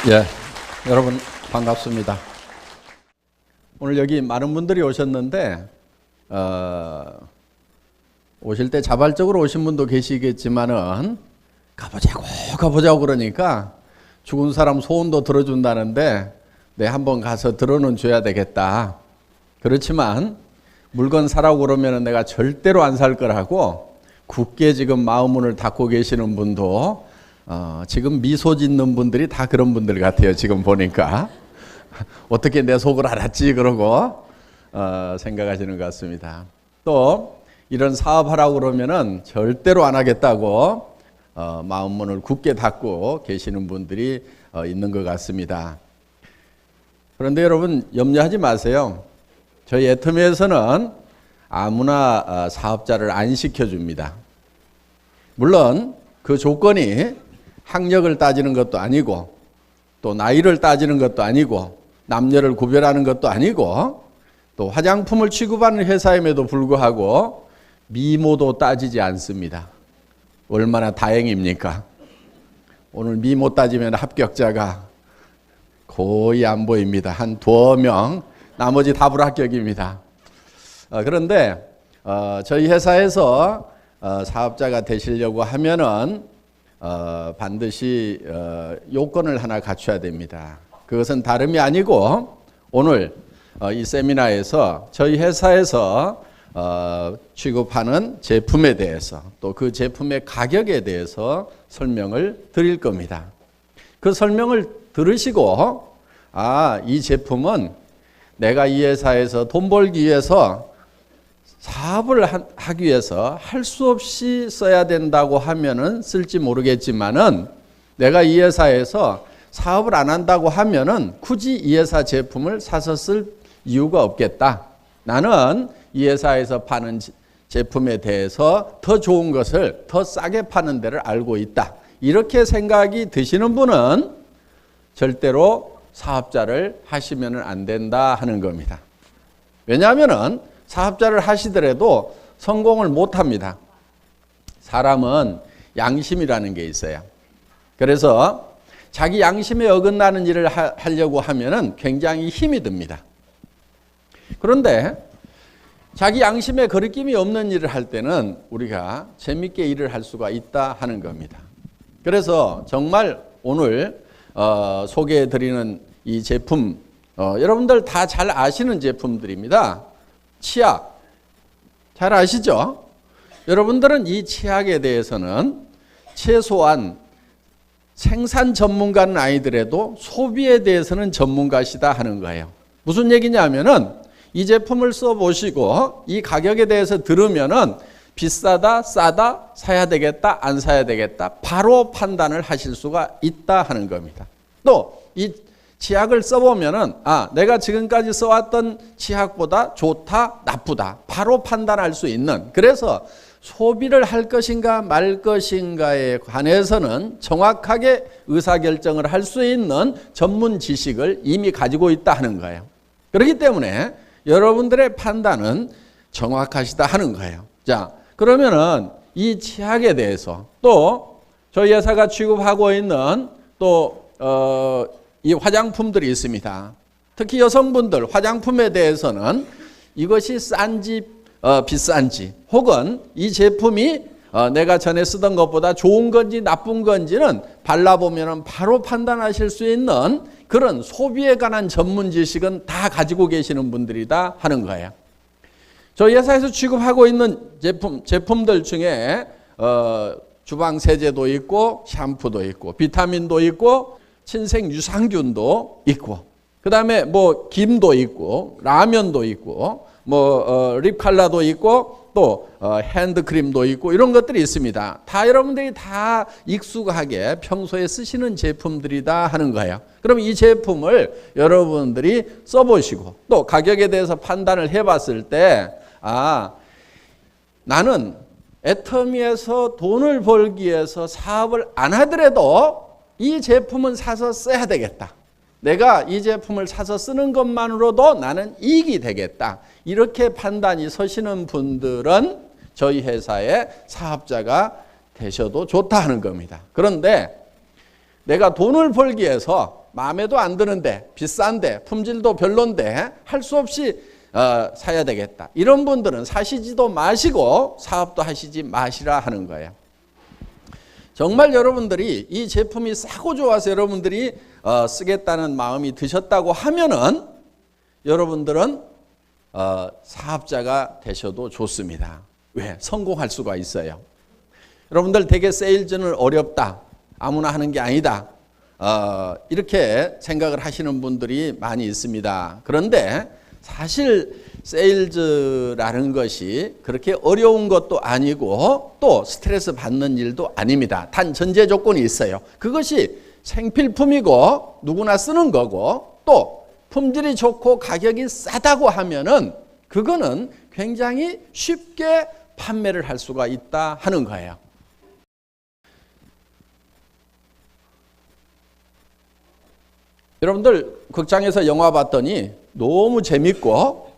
예, 여러분 반갑습니다. 오늘 여기 많은 분들이 오셨는데 오실 때 자발적으로 오신 분도 계시겠지만은 가보자고 그러니까 죽은 사람 소원도 들어준다는데 한번 가서 들어는 줘야 되겠다. 그렇지만 물건 사라고 그러면 내가 절대로 안 살 거라고 굳게 지금 마음문을 닫고 계시는 분도 지금 미소 짓는 분들이 다 그런 분들 같아요. 지금 보니까 어떻게 내 속을 알았지 그러고 생각하시는 것 같습니다. 또 이런 사업하라고 그러면은 절대로 안 하겠다고 마음문을 굳게 닫고 계시는 분들이 있는 것 같습니다. 그런데 여러분 염려하지 마세요. 저희 애터미에서는 아무나 사업자를 안 시켜줍니다. 물론 그 조건이 학력을 따지는 것도 아니고 또 나이를 따지는 것도 아니고 남녀를 구별하는 것도 아니고 또 화장품을 취급하는 회사임에도 불구하고 미모도 따지지 않습니다. 얼마나 다행입니까? 오늘 미모 따지면 합격자가 거의 안 보입니다. 한 2명, 나머지 다 불합격입니다. 그런데 저희 회사에서 사업자가 되시려고 하면은 반드시 요건을 하나 갖춰야 됩니다. 그것은 다름이 아니고 오늘 이 세미나에서 저희 회사에서 취급하는 제품에 대해서 또 그 제품의 가격에 대해서 설명을 드릴 겁니다. 그 설명을 들으시고 이 제품은 내가 이 회사에서 돈 벌기 위해서 사업을 하기 위해서 할 수 없이 써야 된다고 하면은 쓸지 모르겠지만은 내가 이 회사에서 사업을 안 한다고 하면은 굳이 이 회사 제품을 사서 쓸 이유가 없겠다. 나는 이 회사에서 파는 제품에 대해서 더 좋은 것을 더 싸게 파는 데를 알고 있다. 이렇게 생각이 드시는 분은 절대로 사업자를 하시면 안 된다 하는 겁니다. 왜냐하면은 사업자를 하시더라도 성공을 못합니다. 사람은 양심이라는 게 있어요. 그래서 자기 양심에 어긋나는 일을 하려고 하면은 굉장히 힘이 듭니다. 그런데 자기 양심에 거리낌이 없는 일을 할 때는 우리가 재밌게 일을 할 수가 있다 하는 겁니다. 그래서 정말 오늘 소개해드리는 이 제품 여러분들 다 잘 아시는 제품들입니다. 치약 잘 아시죠? 여러분들은 이 치약에 대해서는 최소한 생산 전문가는 아니더라도 소비에 대해서는 전문가시다 하는 거예요. 무슨 얘기냐면은 이 제품을 써보시고 이 가격에 대해서 들으면은 비싸다, 싸다, 사야 되겠다, 안 사야 되겠다 바로 판단을 하실 수가 있다 하는 겁니다. 또 이 치약을 써보면은 내가 지금까지 써왔던 치약보다 좋다, 나쁘다 바로 판단할 수 있는, 그래서 소비를 할 것인가 말 것인가에 관해서는 정확하게 의사결정을 할 수 있는 전문 지식을 이미 가지고 있다 하는 거예요. 그렇기 때문에 여러분들의 판단은 정확하시다 하는 거예요. 자, 그러면은 이 치약에 대해서 또 저희 회사가 취급하고 있는 또 이 화장품들이 있습니다. 특히 여성분들 화장품에 대해서는 이것이 싼지 비싼지 혹은 이 제품이 내가 전에 쓰던 것보다 좋은 건지 나쁜 건지는 발라보면 바로 판단하실 수 있는 그런 소비에 관한 전문 지식은 다 가지고 계시는 분들이다 하는 거예요. 저희 회사에서 취급하고 있는 제품들 중에 주방 세제도 있고 샴푸도 있고 비타민도 있고 친생 유산균도 있고 그다음에 뭐 김도 있고 라면도 있고 립칼라도 있고 또 핸드크림도 있고 이런 것들이 있습니다. 다 여러분들이 다 익숙하게 평소에 쓰시는 제품들이다 하는 거예요. 그럼 이 제품을 여러분들이 써보시고 또 가격에 대해서 판단을 해봤을 때 나는 애터미에서 돈을 벌기 위해서 사업을 안 하더라도 이 제품은 사서 써야 되겠다. 내가 이 제품을 사서 쓰는 것만으로도 나는 이익이 되겠다. 이렇게 판단이 서시는 분들은 저희 회사의 사업자가 되셔도 좋다 하는 겁니다. 그런데 내가 돈을 벌기 위해서 마음에도 안 드는데 비싼데 품질도 별론데 할 수 없이 사야 되겠다. 이런 분들은 사시지도 마시고 사업도 하시지 마시라 하는 거예요. 정말 여러분들이 이 제품이 싸고 좋아서 여러분들이 쓰겠다는 마음이 드셨다고 하면은 여러분들은 사업자가 되셔도 좋습니다. 왜? 성공할 수가 있어요. 여러분들 되게 세일즈는 어렵다. 아무나 하는 게 아니다. 이렇게 생각을 하시는 분들이 많이 있습니다. 그런데 사실 세일즈라는 것이 그렇게 어려운 것도 아니고 또 스트레스 받는 일도 아닙니다. 단 전제 조건이 있어요. 그것이 생필품이고 누구나 쓰는 거고 또 품질이 좋고 가격이 싸다고 하면은 그거는 굉장히 쉽게 판매를 할 수가 있다 하는 거예요. 여러분들 극장에서 영화 봤더니 너무 재밌고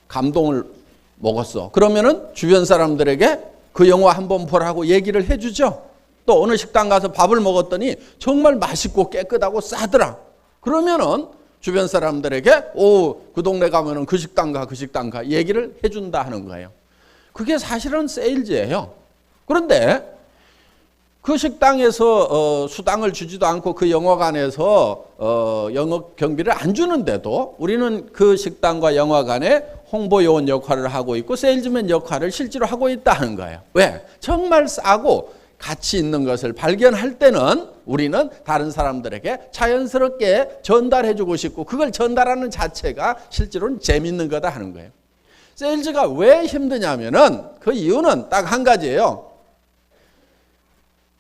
감동을 먹었어. 그러면은 주변 사람들에게 그 영화 한번 보라고 얘기를 해주죠. 또 어느 식당 가서 밥을 먹었더니 정말 맛있고 깨끗하고 싸더라. 그러면은 주변 사람들에게 그 동네 가면은 그 식당 가 얘기를 해준다 하는 거예요. 그게 사실은 세일즈예요. 그런데 그 식당에서 수당을 주지도 않고 그 영화관에서 영업 경비를 안 주는데도 우리는 그 식당과 영화관에 홍보요원 역할을 하고 있고 세일즈맨 역할을 실제로 하고 있다는 거예요. 왜? 정말 싸고 가치 있는 것을 발견할 때는 우리는 다른 사람들에게 자연스럽게 전달해주고 싶고 그걸 전달하는 자체가 실제로는 재밌는 거다 하는 거예요. 세일즈가 왜 힘드냐면은 그 이유는 딱 한 가지예요.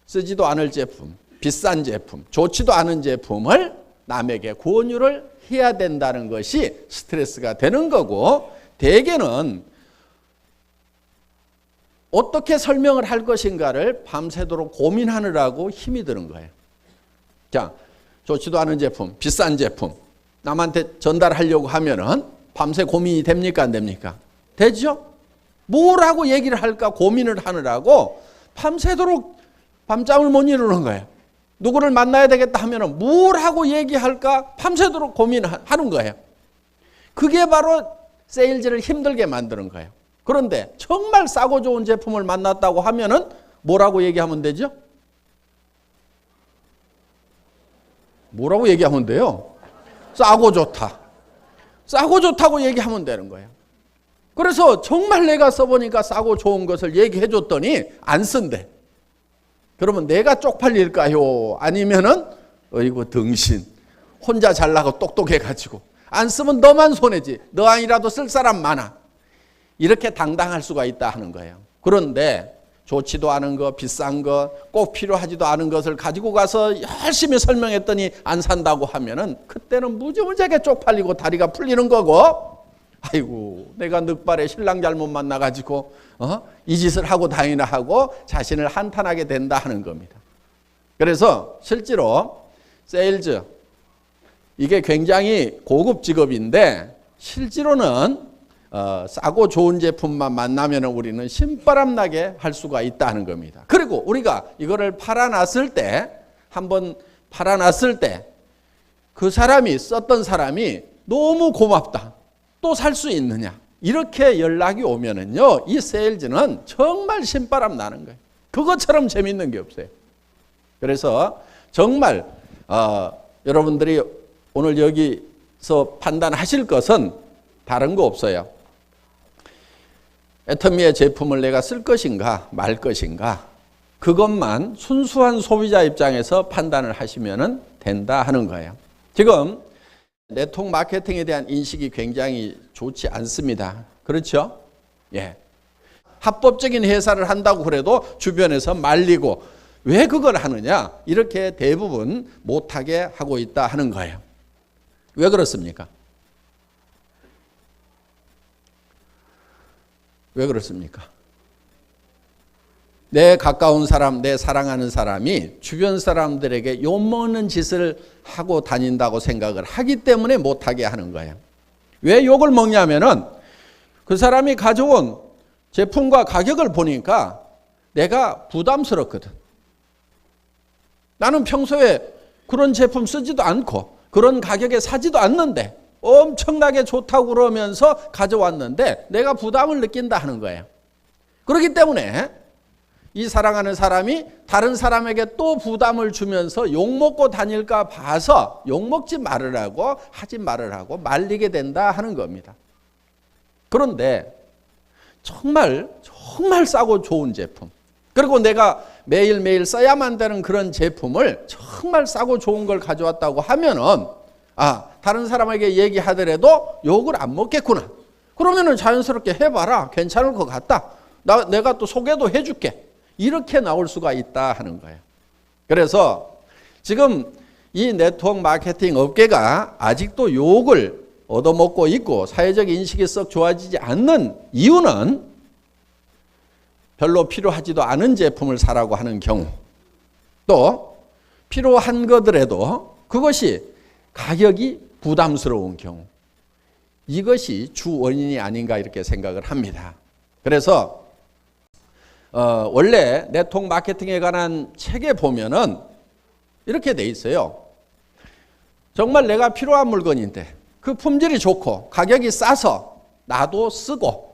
쓰지도 않을 제품, 비싼 제품, 좋지도 않은 제품을 남에게 권유를 해야 된다는 것이 스트레스가 되는 거고 대개는 어떻게 설명을 할 것인가를 밤새도록 고민하느라고 힘이 드는 거예요. 자, 좋지도 않은 제품, 비싼 제품 남한테 전달하려고 하면은 밤새 고민이 됩니까 안 됩니까? 되죠? 뭐라고 얘기를 할까 고민을 하느라고 밤새도록 밤잠을 못 이루는 거예요. 누구를 만나야 되겠다 하면은 뭘 하고 얘기할까 밤새도록 고민하는 거예요. 그게 바로 세일즈를 힘들게 만드는 거예요. 그런데 정말 싸고 좋은 제품을 만났다고 하면은 뭐라고 얘기하면 되죠? 뭐라고 얘기하면 돼요? 싸고 좋다. 싸고 좋다고 얘기하면 되는 거예요. 그래서 정말 내가 써보니까 싸고 좋은 것을 얘기해 줬더니 안 쓴대. 그러면 내가 쪽팔릴까요? 아니면은 어이구 등신 혼자 잘나고 똑똑해가지고 안 쓰면 너만 손해지. 너 아니라도 쓸 사람 많아. 이렇게 당당할 수가 있다 하는 거예요. 그런데 좋지도 않은 거, 비싼 거, 꼭 필요하지도 않은 것을 가지고 가서 열심히 설명했더니 안 산다고 하면은 그때는 무지무지하게 쪽팔리고 다리가 풀리는 거고 아이고 내가 늑발에 신랑 잘못 만나가지고 이 짓을 하고 다니나 하고 자신을 한탄하게 된다 하는 겁니다. 그래서 실제로 세일즈 이게 굉장히 고급 직업인데 실제로는 싸고 좋은 제품만 만나면 우리는 신바람 나게 할 수가 있다는 겁니다. 그리고 우리가 이거를 팔아놨을 때 한번 팔아놨을 때 그 사람이 썼던 사람이 너무 고맙다. 또 살 수 있느냐. 이렇게 연락이 오면은요, 이 세일즈는 정말 신바람 나는 거예요. 그것처럼 재밌는 게 없어요. 그래서 정말 여러분들이 오늘 여기서 판단하실 것은 다른 거 없어요. 애터미의 제품을 내가 쓸 것인가 말 것인가 그것만 순수한 소비자 입장에서 판단을 하시면 된다 하는 거예요. 지금 네트워크 마케팅에 대한 인식이 굉장히 좋지 않습니다. 그렇죠? 예. 합법적인 회사를 한다고 그래도 주변에서 말리고 왜 그걸 하느냐? 이렇게 대부분 못하게 하고 있다 하는 거예요. 왜 그렇습니까? 왜 그렇습니까? 내 가까운 사람, 내 사랑하는 사람이 주변 사람들에게 욕먹는 짓을 하고 다닌다고 생각을 하기 때문에 못하게 하는 거예요. 왜 욕을 먹냐면은 그 사람이 가져온 제품과 가격을 보니까 내가 부담스럽거든. 나는 평소에 그런 제품 쓰지도 않고 그런 가격에 사지도 않는데 엄청나게 좋다고 그러면서 가져왔는데 내가 부담을 느낀다 하는 거예요. 그렇기 때문에 이 사랑하는 사람이 다른 사람에게 또 부담을 주면서 욕먹고 다닐까 봐서 욕먹지 말으라고 하지 말으라고 말리게 된다 하는 겁니다. 그런데 정말 싸고 좋은 제품, 그리고 내가 매일매일 써야만 되는 그런 제품을 정말 싸고 좋은 걸 가져왔다고 하면은 다른 사람에게 얘기하더라도 욕을 안 먹겠구나. 그러면은 자연스럽게 해봐라. 괜찮을 것 같다. 내가 또 소개도 해줄게. 이렇게 나올 수가 있다 하는 거예요. 그래서 지금 이 네트워크 마케팅 업계가 아직도 욕을 얻어먹고 있고 사회적 인식이 썩 좋아지지 않는 이유는 별로 필요하지도 않은 제품을 사라고 하는 경우, 또 필요한 거더라도 그것이 가격이 부담스러운 경우, 이것이 주 원인이 아닌가 이렇게 생각을 합니다. 그래서 원래 네트워크 마케팅에 관한 책에 보면은 이렇게 돼 있어요. 정말 내가 필요한 물건인데 그 품질이 좋고 가격이 싸서 나도 쓰고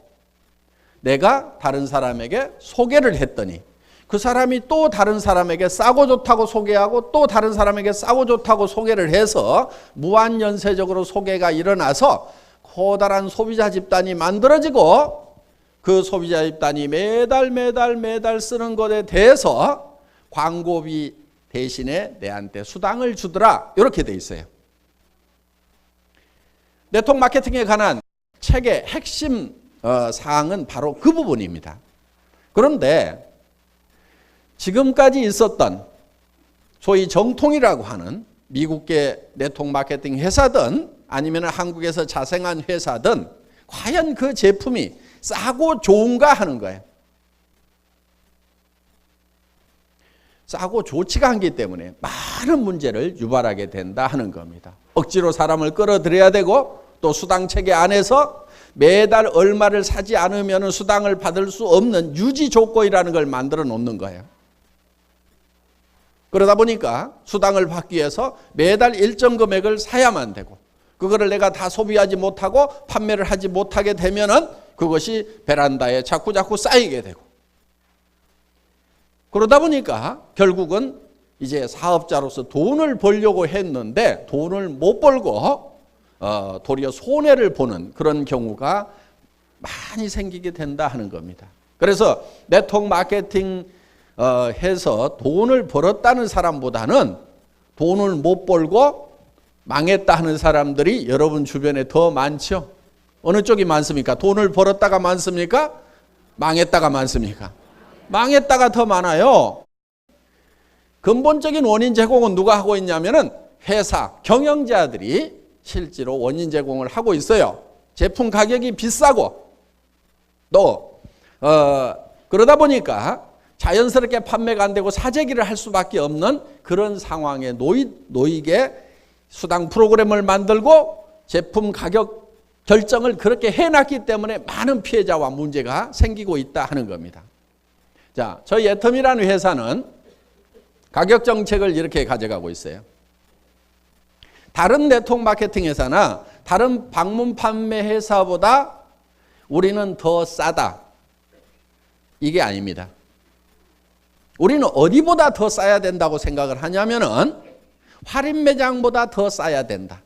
내가 다른 사람에게 소개를 했더니 그 사람이 또 다른 사람에게 싸고 좋다고 소개하고 또 다른 사람에게 싸고 좋다고 소개를 해서 무한연쇄적으로 소개가 일어나서 커다란 소비자 집단이 만들어지고 그 소비자 집단이 매달 쓰는 것에 대해서 광고비 대신에 내한테 수당을 주더라. 이렇게 돼 있어요. 네트워크 마케팅에 관한 책의 핵심 사항은 바로 그 부분입니다. 그런데 지금까지 있었던 소위 정통이라고 하는 미국계 네트워크 마케팅 회사든 아니면 한국에서 자생한 회사든 과연 그 제품이 싸고 좋은가 하는 거예요. 싸고 좋지가 않기 때문에 많은 문제를 유발하게 된다 하는 겁니다. 억지로 사람을 끌어들여야 되고 또 수당 체계 안에서 매달 얼마를 사지 않으면 수당을 받을 수 없는 유지 조건이라는 걸 만들어 놓는 거예요. 그러다 보니까 수당을 받기 위해서 매달 일정 금액을 사야만 되고 그거를 내가 다 소비하지 못하고 판매를 하지 못하게 되면은 그것이 베란다에 자꾸 쌓이게 되고 그러다 보니까 결국은 이제 사업자로서 돈을 벌려고 했는데 돈을 못 벌고 도리어 손해를 보는 그런 경우가 많이 생기게 된다 하는 겁니다. 그래서 네트워크 마케팅 해서 돈을 벌었다는 사람보다는 돈을 못 벌고 망했다 하는 사람들이 여러분 주변에 더 많죠. 어느 쪽이 많습니까? 돈을 벌었다가 많습니까? 망했다가 많습니까? 망했다가 더 많아요. 근본적인 원인 제공은 누가 하고 있냐면은 회사, 경영자들이 실제로 원인 제공을 하고 있어요. 제품 가격이 비싸고 또 그러다 보니까 자연스럽게 판매가 안 되고 사재기를 할 수밖에 없는 그런 상황에 놓이게 수당 프로그램을 만들고 제품 가격 결정을 그렇게 해놨기 때문에 많은 피해자와 문제가 생기고 있다 하는 겁니다. 자, 저희 애텀이라는 회사는 가격 정책을 이렇게 가져가고 있어요. 다른 네트워크 마케팅 회사나 다른 방문 판매 회사보다 우리는 더 싸다. 이게 아닙니다. 우리는 어디보다 더 싸야 된다고 생각을 하냐면은 할인 매장보다 더 싸야 된다.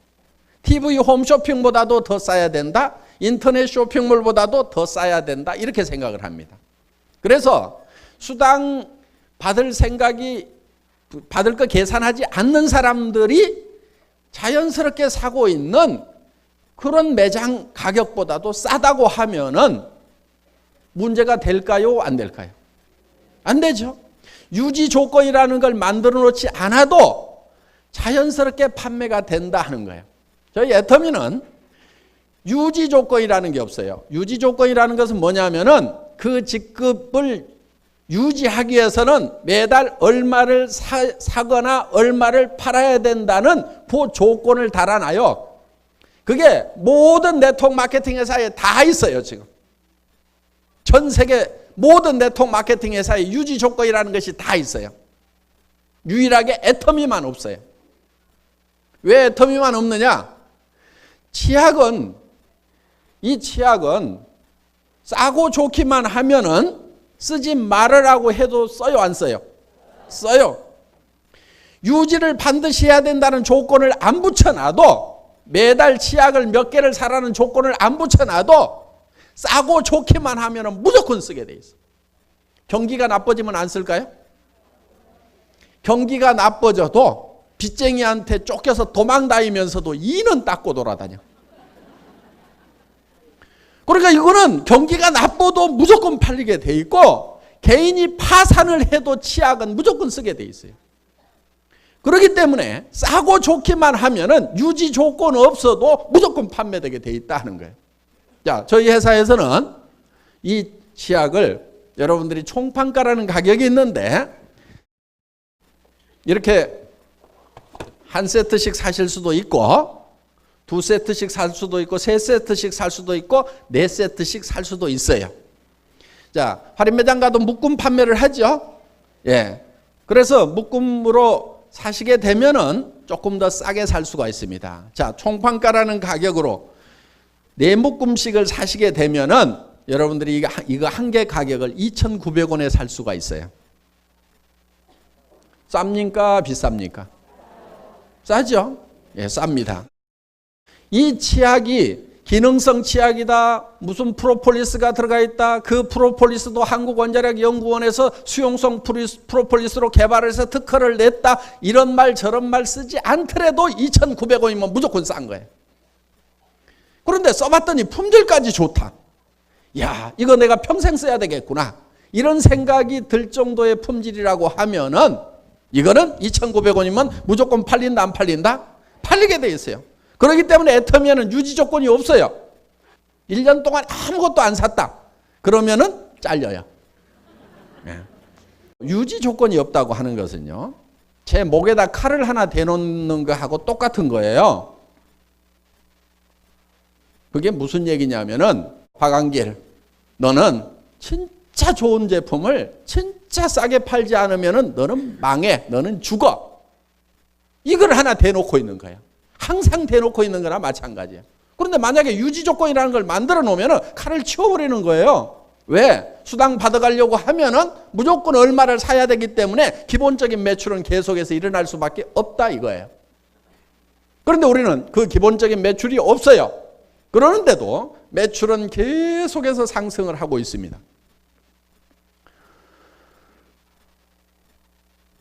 TV 홈쇼핑보다도 더 싸야 된다. 인터넷 쇼핑몰보다도 더 싸야 된다. 이렇게 생각을 합니다. 그래서 수당 받을 거 계산하지 않는 사람들이 자연스럽게 사고 있는 그런 매장 가격보다도 싸다고 하면은 문제가 될까요? 안 될까요? 안 되죠. 유지 조건이라는 걸 만들어 놓지 않아도 자연스럽게 판매가 된다 하는 거예요. 저희 애터미는 유지 조건이라는 게 없어요. 유지 조건이라는 것은 뭐냐면은 그 직급을 유지하기 위해서는 매달 얼마를 사거나 얼마를 팔아야 된다는 그 조건을 달아놔요. 그게 모든 네트워크 마케팅 회사에 다 있어요, 지금. 전 세계 모든 네트워크 마케팅 회사에 유지 조건이라는 것이 다 있어요. 유일하게 애터미만 없어요. 왜 애터미만 없느냐? 이 치약은 싸고 좋기만 하면은 쓰지 말으라고 해도 써요, 안 써요? 써요. 유지를 반드시 해야 된다는 조건을 안 붙여놔도, 매달 치약을 몇 개를 사라는 조건을 안 붙여놔도 싸고 좋기만 하면은 무조건 쓰게 돼 있어. 경기가 나빠지면 안 쓸까요? 경기가 나빠져도 빚쟁이한테 쫓겨서 도망다니면서도 이는 닦고 돌아다녀. 그러니까 이거는 경기가 나빠도 무조건 팔리게 돼 있고, 개인이 파산을 해도 치약은 무조건 쓰게 돼 있어요. 그렇기 때문에 싸고 좋기만 하면은 유지 조건 없어도 무조건 판매되게 돼 있다는 거예요. 자, 저희 회사에서는 이 치약을 여러분들이 총판가라는 가격이 있는데, 이렇게 한 세트씩 사실 수도 있고, 두 세트씩 살 수도 있고, 세 세트씩 살 수도 있고, 네 세트씩 살 수도 있어요. 자, 할인매장 가도 묶음 판매를 하죠. 예. 그래서 묶음으로 사시게 되면은 조금 더 싸게 살 수가 있습니다. 자, 총판가라는 가격으로 네 묶음씩을 사시게 되면은 여러분들이 이거 한 개 가격을 2,900원에 살 수가 있어요. 쌉니까? 비쌉니까? 싸죠? 예, 쌉니다. 이 치약이 기능성 치약이다, 무슨 프로폴리스가 들어가 있다, 그 프로폴리스도 한국원자력연구원에서 수용성 프로폴리스로 개발해서 특허를 냈다, 이런 말 저런 말 쓰지 않더라도 2,900원이면 무조건 싼 거예요. 그런데 써봤더니 품질까지 좋다. 야, 이거 내가 평생 써야 되겠구나, 이런 생각이 들 정도의 품질이라고 하면은 이거는 2,900원이면 무조건 팔린다, 안 팔린다? 팔리게 돼 있어요. 그렇기 때문에 애터미에는 유지 조건이 없어요. 1년 동안 아무것도 안 샀다 그러면은 잘려요. 유지 조건이 없다고 하는 것은요, 제 목에다 칼을 하나 대놓는 거하고 똑같은 거예요. 그게 무슨 얘기냐면은, 박한길, 너는 진짜 좋은 제품을 진짜 싸게 팔지 않으면은 너는 망해, 너는 죽어, 이걸 하나 대놓고 있는 거야. 항상 대놓고 있는 거나 마찬가지예요. 그런데 만약에 유지 조건이라는 걸 만들어 놓으면 칼을 치워버리는 거예요. 왜? 수당 받아가려고 하면은 무조건 얼마를 사야 되기 때문에 기본적인 매출은 계속해서 일어날 수밖에 없다 이거예요. 그런데 우리는 그 기본적인 매출이 없어요. 그러는데도 매출은 계속해서 상승을 하고 있습니다.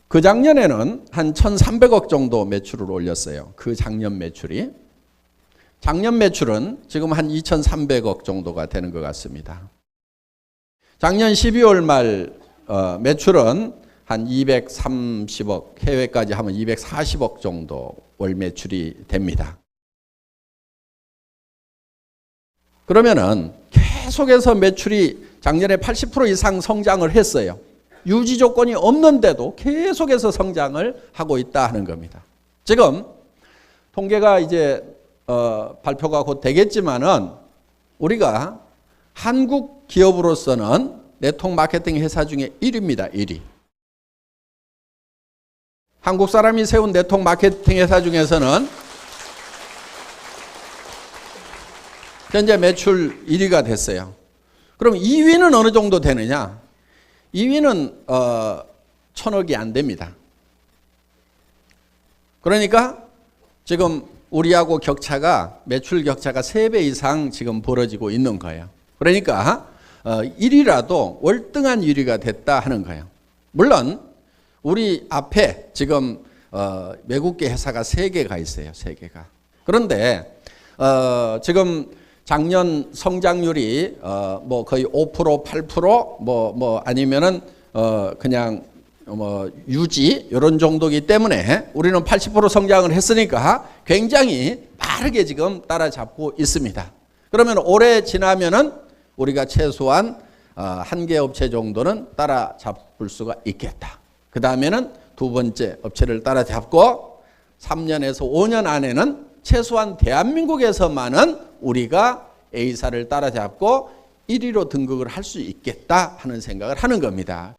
그 작년에는 한 1,300억 정도 매출을 올렸어요. 그 작년 매출이. 작년 매출은 지금 한 2,300억 정도가 되는 것 같습니다. 작년 12월 말 매출은 한 230억, 해외까지 하면 240억 정도 월 매출이 됩니다. 그러면은 계속해서 매출이 작년에 80% 이상 성장을 했어요. 유지 조건이 없는데도 계속해서 성장을 하고 있다 하는 겁니다. 지금 통계가 이제 발표가 곧 되겠지만은 우리가 한국 기업으로서는 네트워크 마케팅 회사 중에 1위입니다. 1위. 한국 사람이 세운 네트워크 마케팅 회사 중에서는 현재 매출 1위가 됐어요. 그럼 2위는 어느 정도 되느냐? 2위는 1,000억이 안 됩니다. 그러니까 지금 우리하고 격차가, 매출 격차가 3배 이상 지금 벌어지고 있는 거예요. 그러니까 1위라도 월등한 1위가 됐다 하는 거예요. 물론 우리 앞에 지금 외국계 회사가 3개가 있어요. 3개가. 그런데 지금 작년 성장률이 뭐 거의 5%, 8% 뭐 아니면은 그냥 뭐 유지 이런 정도이기 때문에 우리는 80% 성장을 했으니까 굉장히 빠르게 지금 따라잡고 있습니다. 그러면 올해 지나면은 우리가 최소한 한 개 업체 정도는 따라잡을 수가 있겠다. 그 다음에는 두 번째 업체를 따라잡고 3년에서 5년 안에는 최소한 대한민국에서만은 우리가 A사를 따라잡고 1위로 등극을 할 수 있겠다 하는 생각을 하는 겁니다.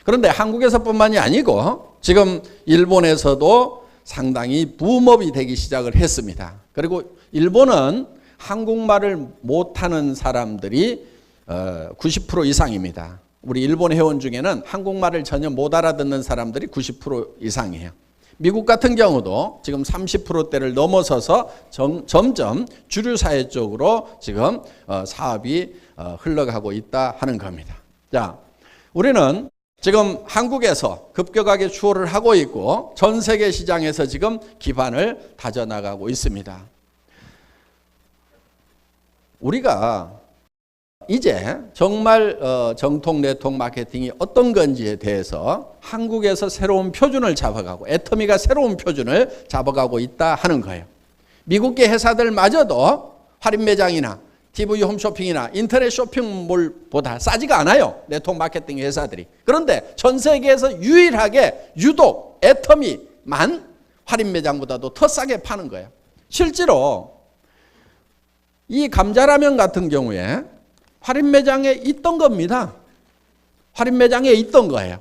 그런데 한국에서뿐만이 아니고 지금 일본에서도 상당히 붐업이 되기 시작을 했습니다. 그리고 일본은 한국말을 못하는 사람들이 90% 이상입니다. 우리 일본 회원 중에는 한국말을 전혀 못 알아듣는 사람들이 90% 이상이에요. 미국 같은 경우도 지금 30%대를 넘어서서 점점 주류 사회 쪽으로 지금 사업이 흘러가고 있다 하는 겁니다. 자, 우리는 지금 한국에서 급격하게 추월을 하고 있고 전 세계 시장에서 지금 기반을 다져나가고 있습니다. 우리가 이제 정말 정통 네트워크 마케팅이 어떤 건지에 대해서 한국에서 새로운 표준을 잡아가고 애터미가 새로운 표준을 잡아가고 있다 하는 거예요. 미국계 회사들마저도 할인 매장이나 TV 홈쇼핑이나 인터넷 쇼핑몰보다 싸지가 않아요. 네트워크 마케팅 회사들이. 그런데 전 세계에서 유일하게 유독 애터미만 할인 매장보다도 더 싸게 파는 거예요. 실제로 이 감자라면 같은 경우에 할인 매장에 있던 겁니다. 할인 매장에 있던 거예요.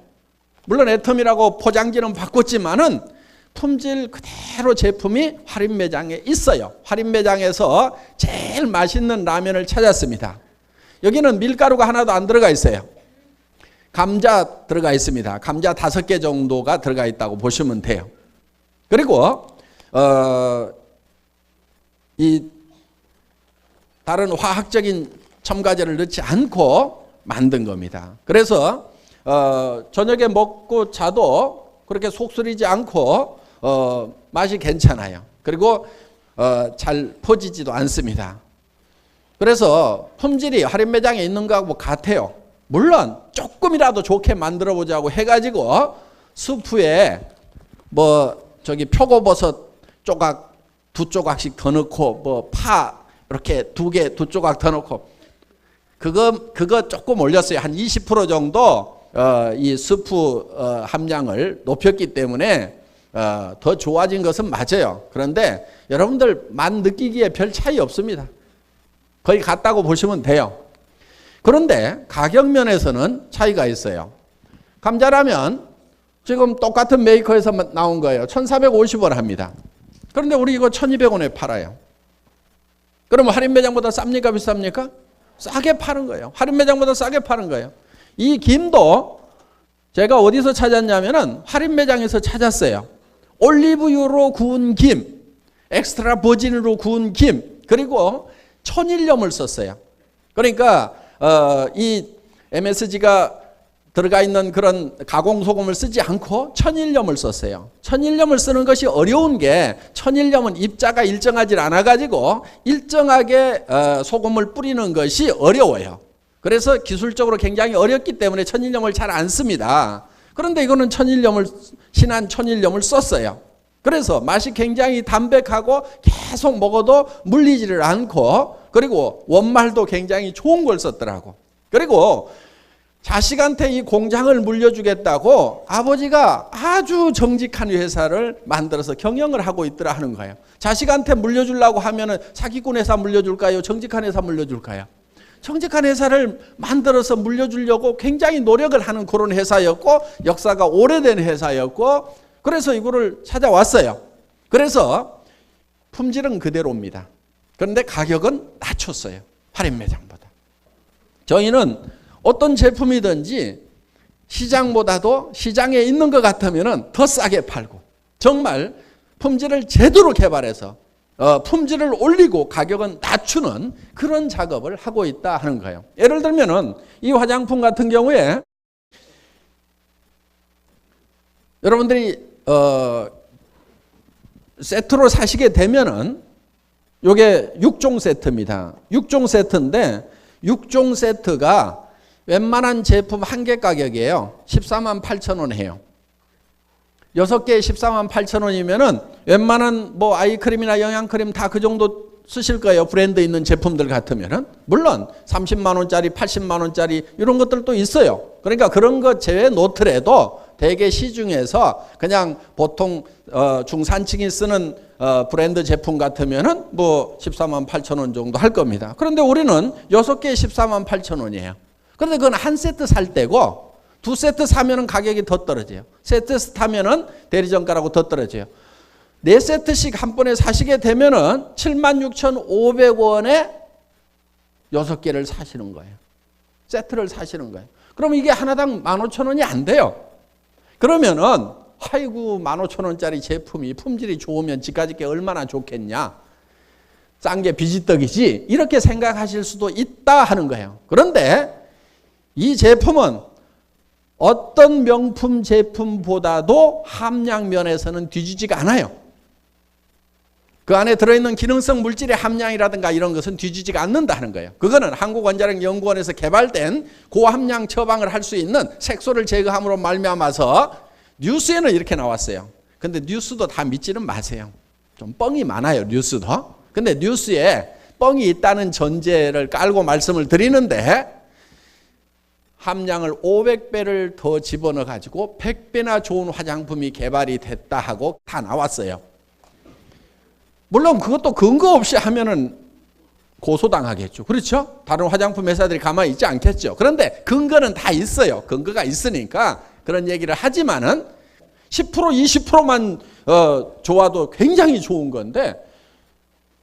물론 애터미라고 포장지는 바꿨지만은 품질 그대로 제품이 할인 매장에 있어요. 할인 매장에서 제일 맛있는 라면을 찾았습니다. 여기는 밀가루가 하나도 안 들어가 있어요. 감자 들어가 있습니다. 감자 5개 정도가 들어가 있다고 보시면 돼요. 그리고 이 다른 화학적인 첨가제를 넣지 않고 만든 겁니다. 그래서 저녁에 먹고 자도 그렇게 속쓰리지 않고 맛이 괜찮아요. 그리고 잘 퍼지지도 않습니다. 그래서 품질이 할인 매장에 있는 거하고 같아요. 물론 조금이라도 좋게 만들어 보자고 해가지고 스프에 표고버섯 조각 2조각씩 더 넣고 파 이렇게 2조각 더 넣고 그거 조금 올렸어요. 한 20% 정도 이 스프 함량을 높였기 때문에 더 좋아진 것은 맞아요. 그런데 여러분들 맛 느끼기에 별 차이 없습니다. 거의 같다고 보시면 돼요. 그런데 가격 면에서는 차이가 있어요. 감자라면 지금 똑같은 메이커에서 나온 거예요. 1,450원 합니다. 그런데 우리 이거 1,200원에 팔아요. 그러면 할인 매장보다 쌉니까 비쌉니까? 싸게 파는 거예요. 할인 매장보다 싸게 파는 거예요. 이 김도 제가 어디서 찾았냐면은 할인 매장에서 찾았어요. 올리브유로 구운 김, 엑스트라 버진으로 구운 김, 그리고 천일염을 썼어요. 그러니까 이 MSG가 들어가 있는 그런 가공소금을 쓰지 않고 천일염을 썼어요. 천일염을 쓰는 것이 어려운 게 천일염은 입자가 일정하지 않아가지고 일정하게 소금을 뿌리는 것이 어려워요. 그래서 기술적으로 굉장히 어렵기 때문에 천일염을 잘 안 씁니다. 그런데 이거는 신한 천일염을 썼어요. 그래서 맛이 굉장히 담백하고 계속 먹어도 물리지를 않고 그리고 원말도 굉장히 좋은 걸 썼더라고. 그리고 자식한테 이 공장을 물려주겠다고 아버지가 아주 정직한 회사를 만들어서 경영을 하고 있더라 하는 거예요. 자식한테 물려주려고 하면은 사기꾼 회사 물려줄까요? 정직한 회사 물려줄까요? 정직한 회사를 만들어서 물려주려고 굉장히 노력을 하는 그런 회사였고 역사가 오래된 회사였고 그래서 이거를 찾아왔어요. 그래서 품질은 그대로입니다. 그런데 가격은 낮췄어요. 할인 매장보다. 저희는 어떤 제품이든지 시장보다도 시장에 있는 것 같으면 더 싸게 팔고 정말 품질을 제대로 개발해서 품질을 올리고 가격은 낮추는 그런 작업을 하고 있다 하는 거예요. 예를 들면은 이 화장품 같은 경우에 여러분들이 세트로 사시게 되면은 요게 6종 세트입니다. 6종 세트인데 6종 세트가 웬만한 제품 한 개 가격이에요. 14만 8천 원 해요. 6개에 14만 8천 원이면은 웬만한 아이크림이나 영양크림 다 그 정도 쓰실 거예요. 브랜드 있는 제품들 같으면은. 물론 30만 원짜리, 80만 원짜리 이런 것들도 있어요. 그러니까 그런 것 제외 놓더라도 대개 시중에서 그냥 보통 중산층이 쓰는 브랜드 제품 같으면은 14만 8천 원 정도 할 겁니다. 그런데 우리는 6개에 14만 8천 원이에요. 그런데 그건 한 세트 살 때고 두 세트 사면은 가격이 더 떨어져요. 세트 사면은 대리점가라고 더 떨어져요. 네 세트씩 한 번에 사시게 되면은 76,500원에 6개를 사시는 거예요. 세트를 사시는 거예요. 그러면 이게 하나당 15,000원이 안 돼요. 그러면은 아이고 15,000원짜리 제품이 품질이 좋으면 지까짓 게 얼마나 좋겠냐. 싼 게 비지떡이지. 이렇게 생각하실 수도 있다 하는 거예요. 그런데 이 제품은 어떤 명품 제품보다도 함량 면에서는 뒤지지가 않아요. 그 안에 들어있는 기능성 물질의 함량이라든가 이런 것은 뒤지지가 않는다는 거예요. 그거는 한국원자력연구원에서 개발된 고함량 처방을 할 수 있는 색소를 제거함으로 말미암아서 뉴스에는 이렇게 나왔어요. 근데 뉴스도 다 믿지는 마세요. 좀 뻥이 많아요, 뉴스도. 근데 뉴스에 뻥이 있다는 전제를 깔고 말씀을 드리는데 함량을 500배를 더 집어넣어 가지고 100배나 좋은 화장품이 개발이 됐다 하고 다 나왔어요. 물론 그것도 근거 없이 하면은 고소당하겠죠. 그렇죠? 다른 화장품 회사들이 가만히 있지 않겠죠. 그런데 근거는 다 있어요. 근거가 있으니까 그런 얘기를 하지만은 10% 20%만 좋아도 굉장히 좋은 건데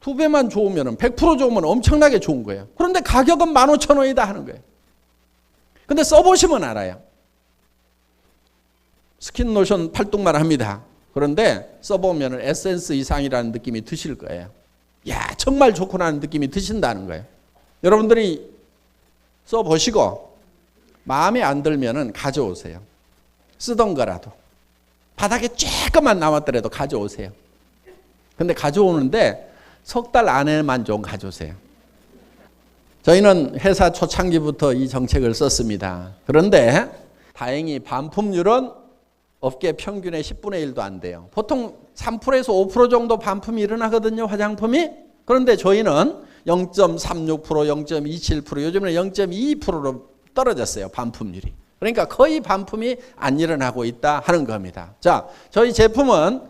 2배만 좋으면 100% 좋으면 엄청나게 좋은 거예요. 그런데 가격은 15,000원이다 하는 거예요. 근데 써보시면 알아요. 스킨 로션 팔뚝만 합니다. 그런데 써보면 에센스 이상이라는 느낌이 드실 거예요. 야, 정말 좋구나 하는 느낌이 드신다는 거예요. 여러분들이 써보시고 마음에 안 들면 가져오세요. 쓰던 거라도. 바닥에 조금만 남았더라도 가져오세요. 근데 가져오는데 석 달 안에만 좀 가져오세요. 저희는 회사 초창기부터 이 정책을 썼습니다. 그런데 다행히 반품률은 업계 평균의 10분의 1도 안 돼요. 보통 3%에서 5% 정도 반품이 일어나거든요, 화장품이. 그런데 저희는 0.36%, 0.27%, 요즘에는 0.22%로 떨어졌어요, 반품률이. 그러니까 거의 반품이 안 일어나고 있다 하는 겁니다. 자, 저희 제품은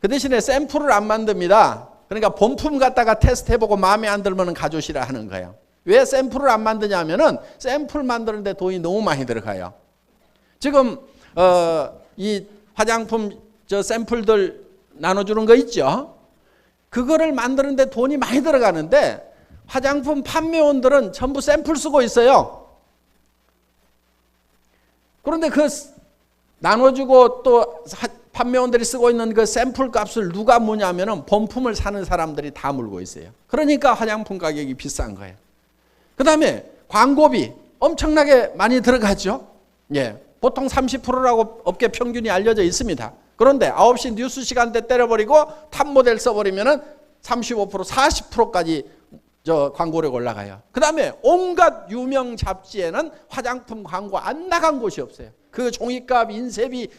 그 대신에 샘플을 안 만듭니다. 그러니까 본품 갖다가 테스트해보고 마음에 안 들면 가져오시라 하는 거예요. 왜 샘플을 안 만드냐면은 샘플 만드는데 돈이 너무 많이 들어가요. 지금 이 화장품 저 샘플들 나눠주는 거 있죠. 그거를 만드는데 돈이 많이 들어가는데 화장품 판매원들은 전부 샘플 쓰고 있어요. 그런데 그 나눠주고 또 판매원들이 쓰고 있는 그 샘플 값을 누가 무냐면은 본품을 사는 사람들이 다 물고 있어요. 그러니까 화장품 가격이 비싼 거예요. 그 다음에 광고비 엄청나게 많이 들어가죠. 예, 보통 30%라고 업계 평균이 알려져 있습니다. 그런데 9시 뉴스 시간대 때려버리고 탑 모델 써버리면은 35%, 40%까지 저 광고료가 올라가요. 그 다음에 온갖 유명 잡지에는 화장품 광고 안 나간 곳이 없어요. 그 종이값, 인쇄비,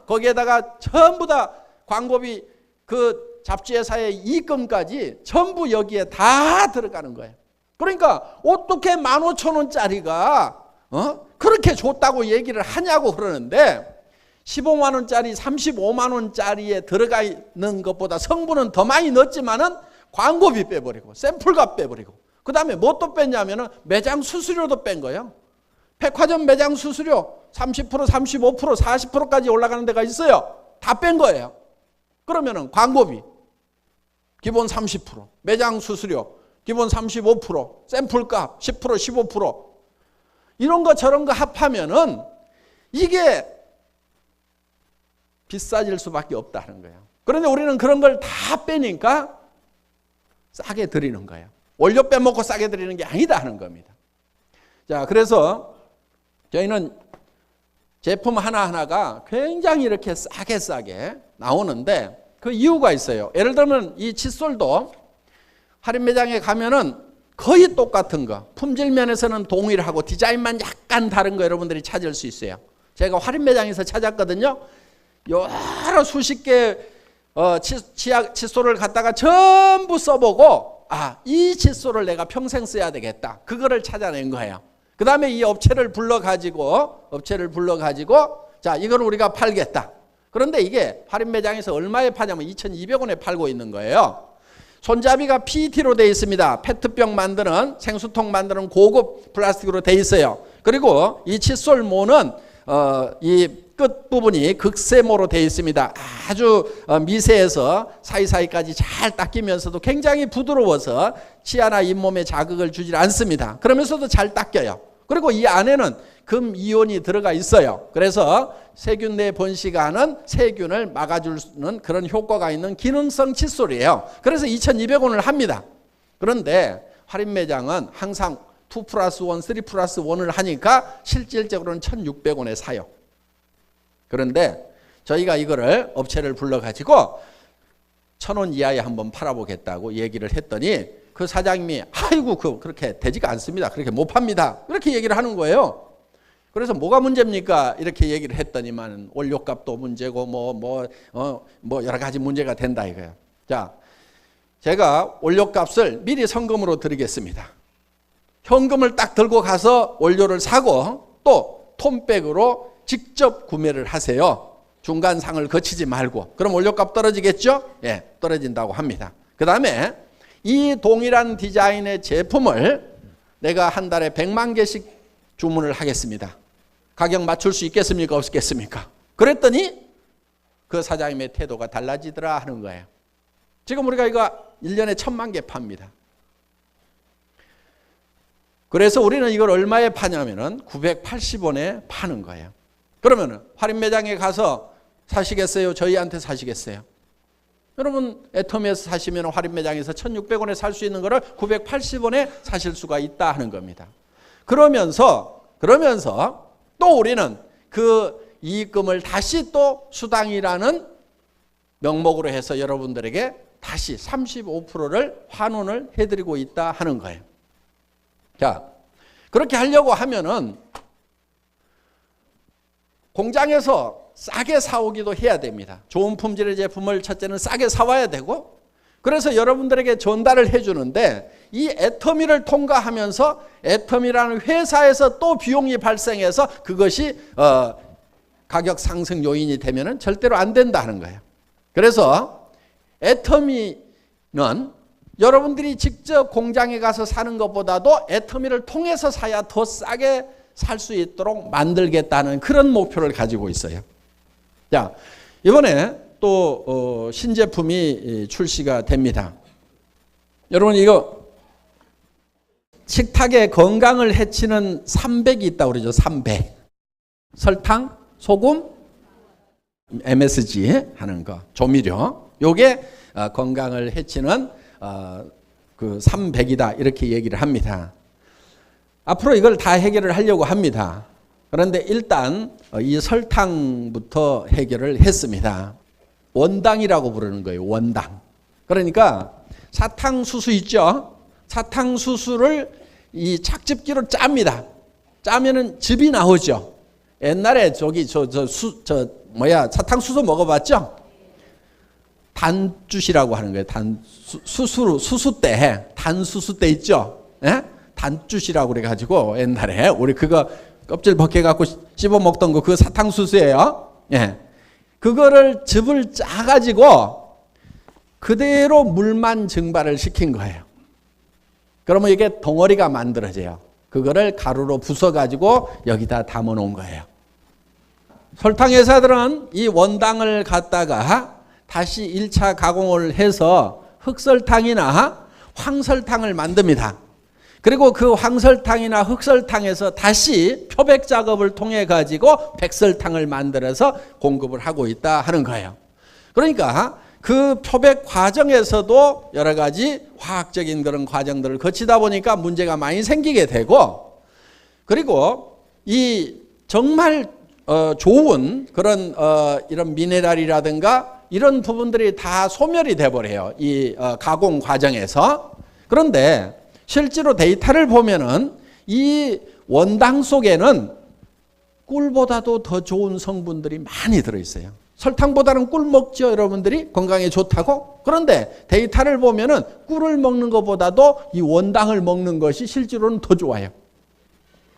거기에다가 전부 다 광고비, 그 잡지회사의 이익금까지 전부 여기에 다 들어가는 거예요. 그러니까 어떻게 15,000원짜리가 그렇게 좋다고 얘기를 하냐고 그러는데 15만 원짜리, 35만 원짜리에 들어가 있는 것보다 성분은 더 많이 넣었지만은 광고비 빼버리고 샘플값 빼버리고 그 다음에 뭐 또 뺐냐면은 매장 수수료도 뺀 거예요. 백화점 매장 수수료 30%, 35%, 40%까지 올라가는 데가 있어요. 다 뺀 거예요. 그러면은 광고비 기본 30%, 매장 수수료 기본 35%, 샘플값 10%, 15% 이런 거 저런 거 합하면은 이게 비싸질 수밖에 없다는 거예요. 그런데 우리는 그런 걸 다 빼니까 싸게 드리는 거예요. 원료 빼먹고 싸게 드리는 게 아니다 하는 겁니다. 자, 그래서 저희는 제품 하나하나가 굉장히 이렇게 싸게 나오는데 그 이유가 있어요. 예를 들면 이 칫솔도 할인 매장에 가면은 거의 똑같은 거, 품질 면에서는 동일하고 디자인만 약간 다른 거 여러분들이 찾을 수 있어요. 제가 할인 매장에서 찾았거든요. 여러 수십 개 칫솔을 갖다가 전부 써보고 이 칫솔을 내가 평생 써야 되겠다. 그거를 찾아낸 거예요. 그 다음에 이 업체를 불러가지고 자, 이걸 우리가 팔겠다. 그런데 이게 할인 매장에서 얼마에 파냐면 2,200원에 팔고 있는 거예요. 손잡이가 PET로 되어 있습니다. 페트병 만드는 생수통 만드는 고급 플라스틱으로 되어 있어요. 그리고 이 칫솔 모는 이 끝부분이 극세모로 되어 있습니다. 아주 미세해서 사이사이까지 잘 닦이면서도 굉장히 부드러워서 치아나 잇몸에 자극을 주질 않습니다. 그러면서도 잘 닦여요. 그리고 이 안에는 금 이온이 들어가 있어요. 그래서 세균 내 번식하는 세균을 막아주는 그런 효과가 있는 기능성 칫솔이에요. 그래서 2,200원을 합니다. 그런데 할인매장은 항상 2+1, 3+1을 하니까 실질적으로는 1,600원에 사요. 그런데 저희가 이거를 업체를 불러가지고 1,000원 이하에 한번 팔아보겠다고 얘기를 했더니 그 사장님이 아이고 그렇게 되지가 않습니다. 그렇게 못 팝니다. 이렇게 얘기를 하는 거예요. 그래서 뭐가 문제입니까? 이렇게 얘기를 했더니만 원료값도 문제고 뭐 여러 가지 문제가 된다 이거예요. 자, 제가 원료값을 미리 성금으로 드리겠습니다. 현금을 딱 들고 가서 원료를 사고 또 톤백으로 직접 구매를 하세요. 중간상을 거치지 말고. 그럼 원료값 떨어지겠죠? 예, 떨어진다고 합니다. 그 다음에 이 동일한 디자인의 제품을 내가 한 달에 100만 개씩 주문을 하겠습니다. 가격 맞출 수 있겠습니까? 없겠습니까? 그랬더니 그 사장님의 태도가 달라지더라 하는 거예요. 지금 우리가 이거 1년에 1,000만 개 팝니다. 그래서 우리는 이걸 얼마에 파냐면은 980원에 파는 거예요. 그러면은 할인 매장에 가서 사시겠어요? 저희한테 사시겠어요? 여러분 애터미에서 사시면 할인 매장에서 1,600원에 살 수 있는 거를 980원에 사실 수가 있다 하는 겁니다. 그러면서 또 우리는 그 이익금을 다시 또 수당이라는 명목으로 해서 여러분들에게 다시 35%를 환원을 해드리고 있다 하는 거예요. 자, 그렇게 하려고 하면은 공장에서 싸게 사오기도 해야 됩니다. 좋은 품질의 제품을 첫째는 싸게 사와야 되고, 그래서 여러분들에게 전달을 해주는데 이 애터미를 통과하면서 애터미라는 회사에서 또 비용이 발생해서 그것이 가격 상승 요인이 되면은 절대로 안 된다는 거예요. 그래서 애터미는 여러분들이 직접 공장에 가서 사는 것보다도 애터미를 통해서 사야 더 싸게 살 수 있도록 만들겠다는 그런 목표를 가지고 있어요. 자, 이번에 또 신제품이 출시가 됩니다. 여러분 이거 식탁의 건강을 해치는 300이 있다고 그러죠. 300. 설탕, 소금, MSG 하는 거, 조미료. 요게 건강을 해치는 그 300이다 이렇게 얘기를 합니다. 앞으로 이걸 다 해결을 하려고 합니다. 그런데 일단 이 설탕부터 해결을 했습니다. 원당이라고 부르는 거예요. 원당. 그러니까 사탕수수 있죠? 사탕수수를 이 착즙기로 짭니다. 짜면은 즙이 나오죠. 옛날에 사탕수수 먹어봤죠? 단주시라고 하는 거예요. 수수때, 단수수 때 있죠? 예? 단주시라고 그래가지고 옛날에 우리 그거 껍질 벗겨갖고 씹어 먹던 거 그거 사탕수수예요. 예. 그거를 즙을 짜가지고 그대로 물만 증발을 시킨 거예요. 그러면 이게 덩어리가 만들어져요. 그거를 가루로 부숴가지고 여기다 담아 놓은 거예요. 설탕 회사들은 이 원당을 갖다가 다시 1차 가공을 해서 흑설탕이나 황설탕을 만듭니다. 그리고 그 황설탕이나 흑설탕에서 다시 표백 작업을 통해 가지고 백설탕을 만들어서 공급을 하고 있다 하는 거예요. 그러니까 그 표백 과정에서도 여러 가지 화학적인 그런 과정들을 거치다 보니까 문제가 많이 생기게 되고, 그리고 이 정말 좋은 그런 이런 미네랄이라든가 이런 부분들이 다 소멸이 돼버려요. 이 가공 과정에서. 그런데 실제로 데이터를 보면은 이 원당 속에는 꿀보다도 더 좋은 성분들이 많이 들어있어요. 설탕보다는 꿀 먹죠, 여러분들이? 건강에 좋다고? 그런데 데이터를 보면은 꿀을 먹는 것보다도 이 원당을 먹는 것이 실제로는 더 좋아요.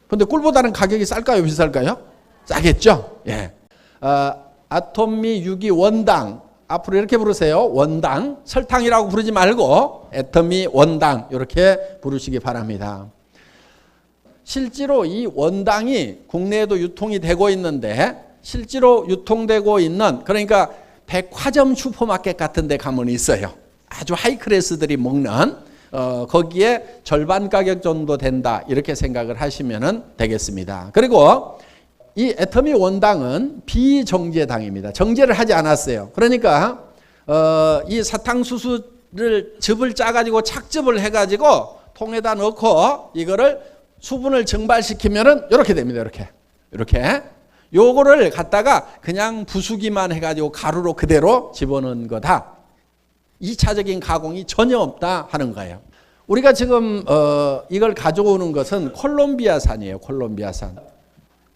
그런데 꿀보다는 가격이 쌀까요, 비쌀까요? 싸겠죠? 예. 아토미 유기 원당. 앞으로 이렇게 부르세요. 원당. 설탕이라고 부르지 말고 애터미 원당 이렇게 부르시기 바랍니다. 실제로 이 원당이 국내에도 유통이 되고 있는데 실제로 유통되고 있는 그러니까 백화점 슈퍼마켓 같은 데 가면 있어요. 아주 하이클래스들이 먹는 거기에 절반 가격 정도 된다 이렇게 생각을 하시면 되겠습니다. 그리고 이 애터미 원당은 비정제당입니다. 정제를 하지 않았어요. 그러니까 이 사탕수수를 즙을 짜가지고 착즙을 해가지고 통에다 넣고 이거를 수분을 증발시키면은 이렇게 됩니다. 이렇게 요거를 갖다가 그냥 부수기만 해가지고 가루로 그대로 집어넣은 거다. 2차적인 가공이 전혀 없다 하는 거예요. 우리가 지금 이걸 가져오는 것은 콜롬비아산이에요.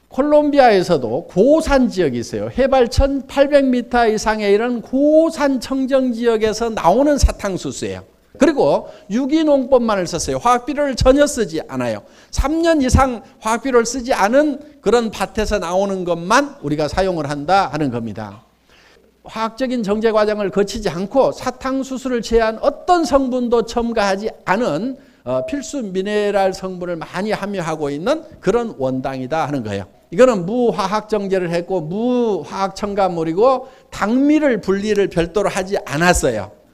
콜롬비아에서도 고산 지역이 있어요. 해발 1800m 이상의 이런 고산 청정 지역에서 나오는 사탕수수예요. 그리고 유기농법만을 썼어요. 화학비료를 전혀 쓰지 않아요. 3년 이상 화학비료를 쓰지 않은 그런 밭에서 나오는 것만 우리가 사용을 한다 하는 겁니다. 화학적인 정제 과정을 거치지 않고 사탕수수를 제한 어떤 성분도 첨가하지 않은 필수 미네랄 성분을 많이 함유하고 있는 그런 원당이다 하는 거예요. 이거는 무화학 정제를 했고 무화학 첨가물이고 당미를 분리를 별도로 하지 않았어요.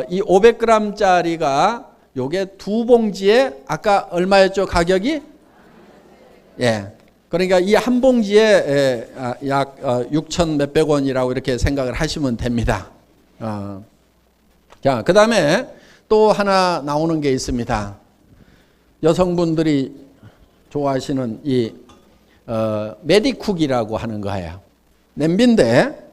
이 500g짜리가 요게 두 봉지에 아까 얼마였죠? 가격이? 예. 그러니까 이 한 봉지에 약 6천 몇백 원이라고 이렇게 생각을 하시면 됩니다. 자, 그 다음에 또 하나 나오는 게 있습니다. 여성분들이 좋아하시는 이 메디쿡이라고 하는 거예요. 냄비인데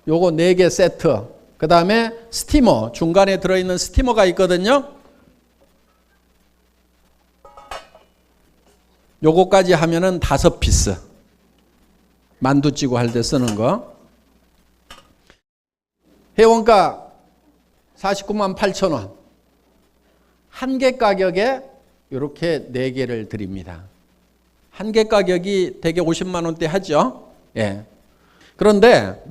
요거 4개 세트, 그 다음에 스티머, 중간에 들어있는 스티머가 있거든요. 요거까지 하면은 5피스. 만두 찌고 할 때 쓰는 거. 회원가 49만 8천 원. 한 개 가격에 이렇게 4개를 드립니다. 한 개 가격이 대개 50만 원대 하죠. 예. 그런데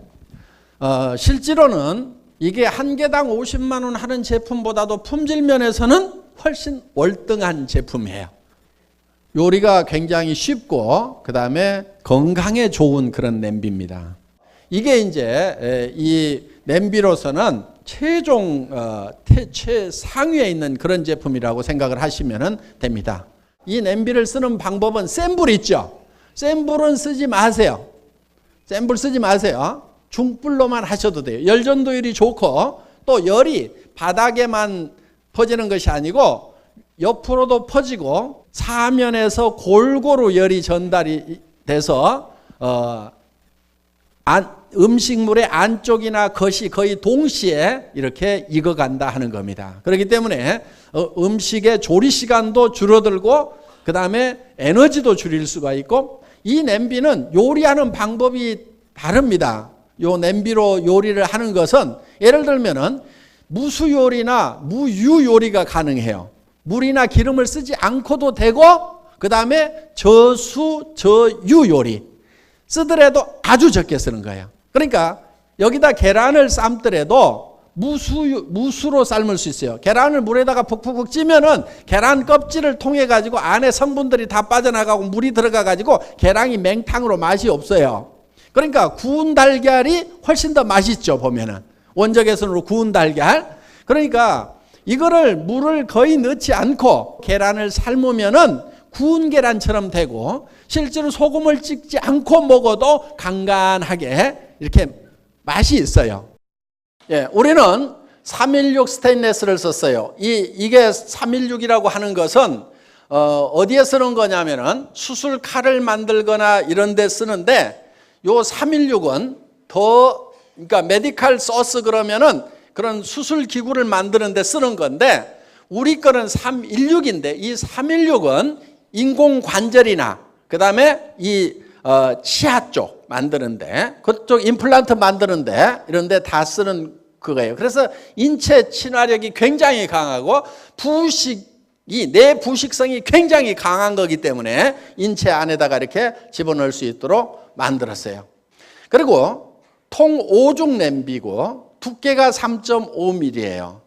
실제로는 이게 한 개당 50만 원 하는 제품보다도 품질 면에서는 훨씬 월등한 제품이에요. 요리가 굉장히 쉽고 그 다음에 건강에 좋은 그런 냄비입니다. 이게 이제 이 냄비로서는 최상위에 있는 그런 제품이라고 생각을 하시면 됩니다. 이 냄비를 쓰는 방법은 센 불 있죠. 센 불은 쓰지 마세요. 센 불 쓰지 마세요. 중불로만 하셔도 돼요. 열전도율이 좋고 또 열이 바닥에만 퍼지는 것이 아니고 옆으로도 퍼지고 사면에서 골고루 열이 전달이 돼서 음식물의 안쪽이나 겉이 거의 동시에 이렇게 익어간다 하는 겁니다. 그렇기 때문에 음식의 조리 시간도 줄어들고 그 다음에 에너지도 줄일 수가 있고 이 냄비는 요리하는 방법이 다릅니다. 요 냄비로 요리를 하는 것은 예를 들면은 무수 요리나 무유 요리가 가능해요. 물이나 기름을 쓰지 않고도 되고 그 다음에 저수, 저유 요리 쓰더라도 아주 적게 쓰는 거예요. 그러니까 여기다 계란을 삶더라도 무수로 삶을 수 있어요. 계란을 물에다가 푹푹푹 찌면은 계란 껍질을 통해 가지고 안에 성분들이 다 빠져나가고 물이 들어가 가지고 계란이 맹탕으로 맛이 없어요. 그러니까 구운 달걀이 훨씬 더 맛있죠. 보면은 원적외선으로 구운 달걀. 그러니까 이거를 물을 거의 넣지 않고 계란을 삶으면은 구운 계란처럼 되고 실제로 소금을 찍지 않고 먹어도 간간하게 이렇게 맛이 있어요. 예, 우리는 316 스테인레스를 썼어요. 이게 316이라고 하는 것은 어디에 쓰는 거냐면은 수술 칼을 만들거나 이런 데 쓰는데 요 316은 그러니까 메디칼 소스 그러면은 그런 수술 기구를 만드는 데 쓰는 건데 우리 거는 316인데 이 316은 인공관절이나 그 다음에 이 치아 쪽 만드는데 그쪽 임플란트 만드는데 이런 데 다 쓰는 그거예요. 그래서 인체 친화력이 굉장히 강하고 내 부식성이 굉장히 강한 거기 때문에 인체 안에다가 이렇게 집어넣을 수 있도록 만들었어요. 그리고 통 5중 냄비고 두께가 3.5mm예요.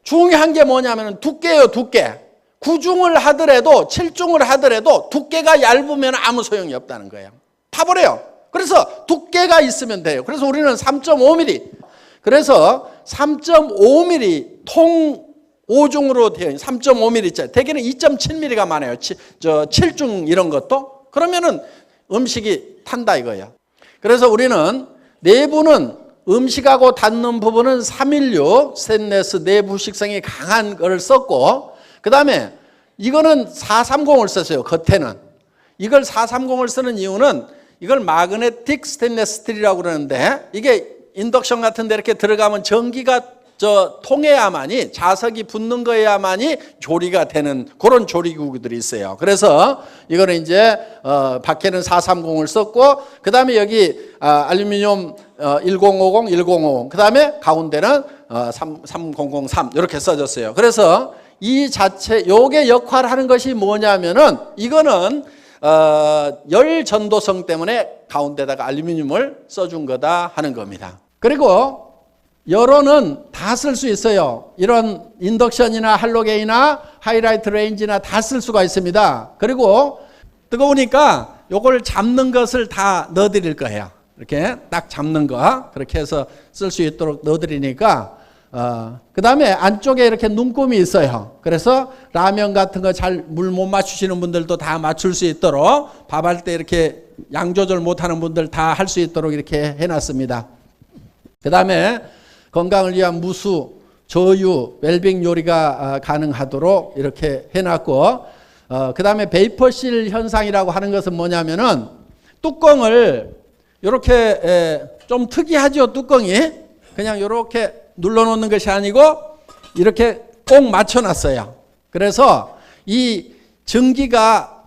중요한 게 뭐냐면 두께예요. 두께. 9중을 하더라도 7중을 하더라도 두께가 얇으면 아무 소용이 없다는 거예요. 파버려요. 그래서 두께가 있으면 돼요. 그래서 우리는 3.5mm. 그래서 3.5mm 통 5중으로 되어 있는 3.5mm짜리. 대개는 2.7mm가 많아요. 7중 이런 것도. 그러면은 음식이 탄다 이거예요. 그래서 우리는 내부는 음식하고 닿는 부분은 316 스테인리스 내부 식성이 강한 걸 썼고, 그 다음에 이거는 430을 썼어요. 겉에는. 이걸 430을 쓰는 이유는 이걸 마그네틱 스테인리스 스틸이라고 그러는데, 이게 인덕션 같은 데 이렇게 들어가면 전기가 통해야만이, 자석이 붙는 거야만이 조리가 되는 그런 조리구들이 있어요. 그래서 이거는 이제 밖에는 430을 썼고, 그 다음에 여기 알루미늄 1050, 1050, 그 다음에 가운데는 3003 이렇게 써졌어요. 그래서 이 자체 요게 역할하는 것이 뭐냐면은 이거는 열 전도성 때문에 가운데다가 알루미늄을 써준 거다 하는 겁니다. 그리고 여론은 다 쓸 수 있어요. 이런 인덕션이나 할로게이나 하이라이트 레인지나 다 쓸 수가 있습니다. 그리고 뜨거우니까 요걸 잡는 것을 다 넣어드릴 거예요. 이렇게 딱 잡는 거 그렇게 해서 쓸 수 있도록 넣어드리니까 그 다음에 안쪽에 이렇게 눈금이 있어요. 그래서 라면 같은 거 잘 물 못 맞추시는 분들도 다 맞출 수 있도록, 밥할 때 이렇게 양 조절 못하는 분들 다 할 수 있도록 이렇게 해놨습니다. 그 다음에 건강을 위한 무수, 저유, 웰빙 요리가 가능하도록 이렇게 해놨고, 그 다음에 베이퍼실 현상이라고 하는 것은 뭐냐면은 뚜껑을 이렇게 좀 특이하죠. 뚜껑이 그냥 이렇게 눌러놓는 것이 아니고 이렇게 꼭 맞춰놨어요. 그래서 이 전기가